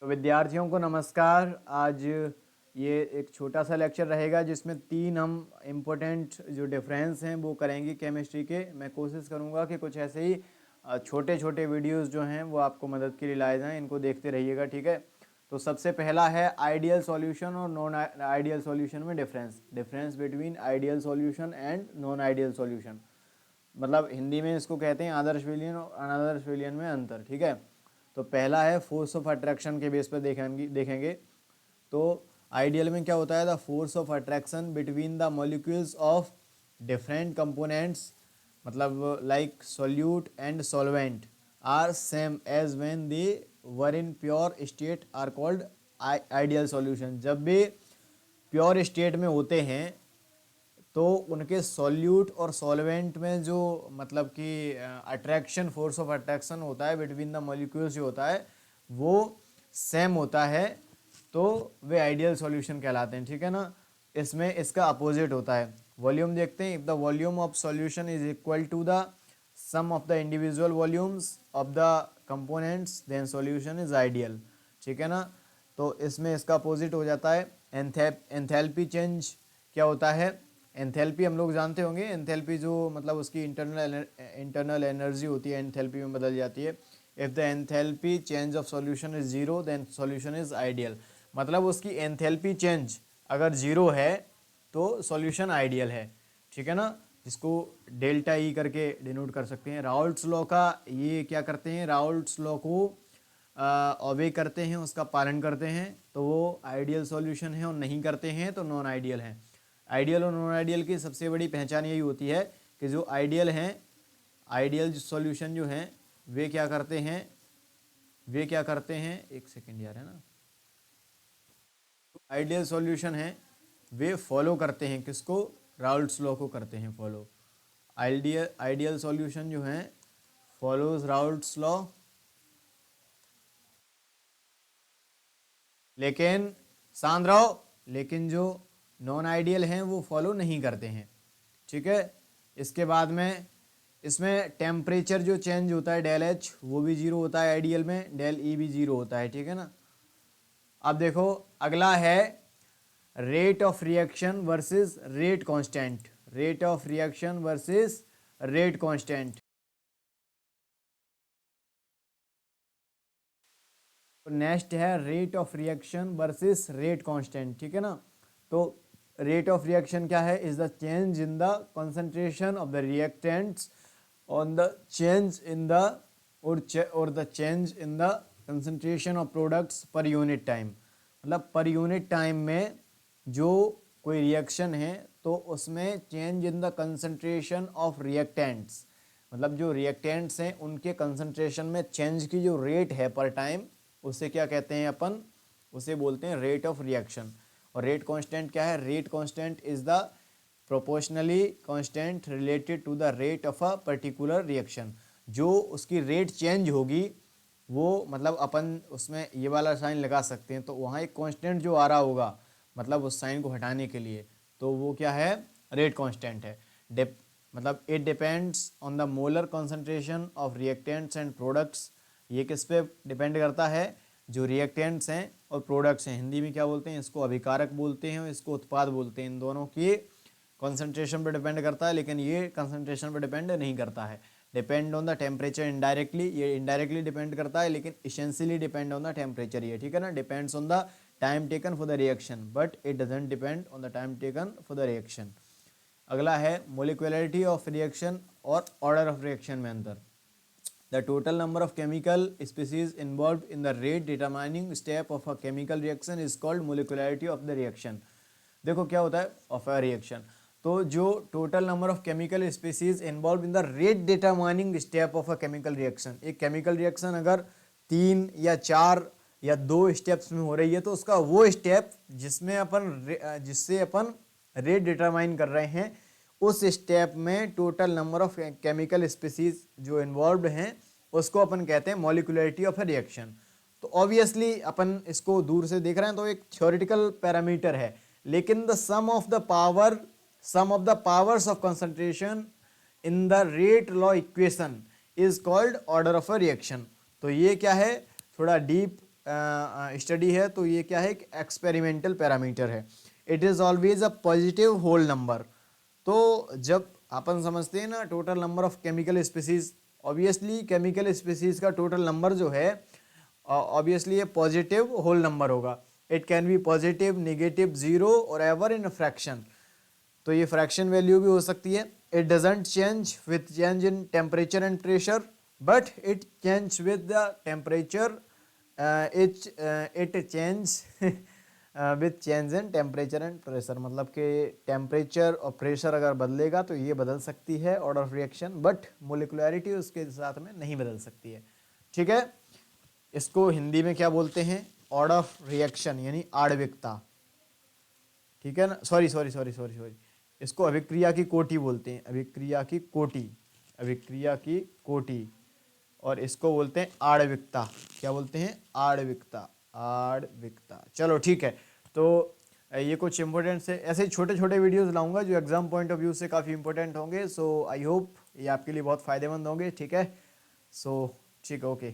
तो विद्यार्थियों को नमस्कार। आज ये एक छोटा सा लेक्चर रहेगा जिसमें 3 हम इम्पोर्टेंट जो डिफरेंस हैं वो करेंगे केमिस्ट्री के। मैं कोशिश करूँगा कि कुछ ऐसे ही छोटे छोटे वीडियोस जो हैं वो आपको मदद के लिए लाए जाएँ, इनको देखते रहिएगा, ठीक है। तो सबसे पहला है आइडियल सॉल्यूशन और नॉन आइडियल सॉल्यूशन में difference between ideal solution and non ideal solution. मतलब हिंदी में इसको कहते हैं आदर्श विलयन और अनादर्श विलयन में अंतर, ठीक है। तो पहला है फोर्स ऑफ अट्रैक्शन के बेस पर देखेंगे। तो आइडियल में क्या होता है, the force of attraction between the molecules of different components, मतलब like solute and solvent are same as when they were in pure state are called ideal solution. जब भी प्योर स्टेट में होते हैं तो उनके सॉल्यूट और सॉल्वेंट में जो मतलब कि अट्रैक्शन, फोर्स ऑफ अट्रैक्शन होता है बिटवीन द मॉलिक्यूल्स जो होता है वो सेम होता है, तो वे आइडियल सॉल्यूशन कहलाते हैं, ठीक है ना। इसमें इसका अपोजिट होता है। वॉल्यूम देखते हैं। If the volume of solution is equal to the sum of the individual volumes of the components then solution is ideal, ठीक है ना। तो इसमें इसका अपोजिट हो जाता है। एंथैल्पी चेंज क्या होता है, एंथैल्पी हम लोग जानते होंगे। एंथैल्पी जो मतलब उसकी इंटरनल एनर्जी होती है एंथैल्पी में बदल जाती है। If the enthalpy change of solution is zero then solution is ideal. मतलब उसकी एंथैल्पी चेंज अगर जीरो है तो सॉल्यूशन आइडियल है, ठीक है ना, जिसको डेल्टा ई करके डिनोट कर सकते हैं। राउल्ट्स लॉ का ये क्या करते हैं, राउल्ट्स लॉ को ओबे करते हैं, उसका पालन करते हैं तो वो आइडियल सॉल्यूशन है, और नहीं करते हैं तो नॉन आइडियल है। आइडियल और नॉन आइडियल की सबसे बड़ी पहचान यही होती है कि जो आइडियल हैं, आइडियल सॉल्यूशन जो हैं वे क्या करते हैं, एक सेकेंड यार, है ना। आइडियल सॉल्यूशन है वे फॉलो करते हैं किसको, राउल्ट्स लॉ को करते हैं फॉलो। आइडियल सॉल्यूशन जो हैं फॉलोज राउल्ट्स लॉ, लेकिन शांत रहो, लेकिन जो नॉन आइडियल हैं वो फॉलो नहीं करते हैं, ठीक है। इसके बाद में इसमें टेम्परेचर जो चेंज होता है डेल एच वो भी जीरो होता है आइडियल में, डेल ई भी जीरो होता है, ठीक है ना। अब देखो अगला है rate of reaction versus rate constant. Rate of reaction versus rate constant. Next है rate of reaction versus rate constant, ठीक है ना। तो रेट ऑफ रिएक्शन क्या है, is the change in the concentration of the reactants on the change in the और the change in the concentration of products per unit time. मतलब per unit time में जो कोई रिएक्शन है तो उसमें change in the concentration of reactants, मतलब जो रिएक्टेंट्स हैं उनके कंसंट्रेशन में चेंज की जो रेट है पर टाइम, उसे क्या कहते हैं अपन, उसे बोलते हैं रेट ऑफ रिएक्शन। और रेट कांस्टेंट क्या है, rate constant is the proportionally constant related to the rate of a particular reaction. जो उसकी रेट चेंज होगी वो मतलब अपन उसमें ये वाला साइन लगा सकते हैं, तो वहाँ एक कांस्टेंट जो आ रहा होगा मतलब उस साइन को हटाने के लिए, तो वो क्या है, रेट कांस्टेंट है। मतलब it depends on the molar concentration of reactants and products. ये किस पे डिपेंड करता है, जो रिएक्टेंट्स हैं और प्रोडक्ट्स हैं, हिंदी में क्या बोलते हैं, इसको अभिकारक बोलते हैं और इसको उत्पाद बोलते हैं। इन दोनों की कॉन्सेंट्रेशन पर डिपेंड करता है, लेकिन ये कंसंट्रेशन पर डिपेंड नहीं करता है। Depend on the temperature indirectly, ये इनडायरेक्टली डिपेंड करता है, लेकिन essentially depend on the temperature, ये ठीक है ना। Depends on the time taken for the reaction but it doesn't depend on the time taken for the reaction. अगला है मोलिकुलरिटी ऑफ रिएक्शन और ऑर्डर ऑफ रिएक्शन में अंतर। The total number of chemical species involve in the rate determining step of a chemical reaction is called molecularity of the reaction. देखो क्या होता है of a reaction, तो जो total number of chemical species involve in the rate determining step of a chemical reaction. एक chemical reaction अगर 3 या 4 या 2 स्टेप्स में हो रही है तो उसका वो स्टेप जिससे अपन रेट डिटरमाइन कर रहे हैं, उस स्टेप में total number of chemical species जो इन्वॉल्व हैं उसको अपन कहते हैं मॉलिक्यूलरिटी ऑफ अ रिएक्शन। तो ऑब्वियसली अपन इसको दूर से देख रहे हैं तो एक थ्योरेटिकल पैरामीटर है, लेकिन the sum of the powers of concentration in the rate law equation is called order of a reaction. तो ये क्या है, थोड़ा डीप स्टडी है, तो ये क्या है, एक एक्सपेरिमेंटल पैरामीटर है। It is always a positive whole number. तो जब अपन समझते हैं ना total number of chemical species, obviously chemical species का टोटल नंबर जो है ऑब्वियसली ये पॉजिटिव होल नंबर होगा। It can be positive, negative, zero और एवर इन फ्रैक्शन। तो ये फ्रैक्शन वैल्यू भी हो सकती है। It doesn't change with change in temperature and pressure, but it change with the temperature, it change with change in temperature and pressure. मतलब कि temperature और प्रेशर अगर बदलेगा तो ये बदल सकती है order of reaction, but molecularity उसके साथ में नहीं बदल सकती है। ठीक है, इसको हिंदी में क्या बोलते हैं, ऑर्डर ऑफ रिएक्शन यानी आणविकता। ठीक है ना, sorry sorry sorry sorry sorry, इसको अभिक्रिया की कोटि बोलते हैं, अभिक्रिया की कोटि, अभिक्रिया की कोटि। और इसको बोलते हैं आणविकता। क्या बोलते हैं, आणविकता, आणविकता। चलो ठीक है, तो ये कुछ इंपॉर्टेंट से ऐसे छोटे छोटे वीडियोस लाऊंगा जो एग्जाम पॉइंट ऑफ व्यू से काफ़ी इंपॉर्टेंट होंगे। सो आई होप ये आपके लिए बहुत फ़ायदेमंद होंगे। ठीक है, सो ठीक है, ओके।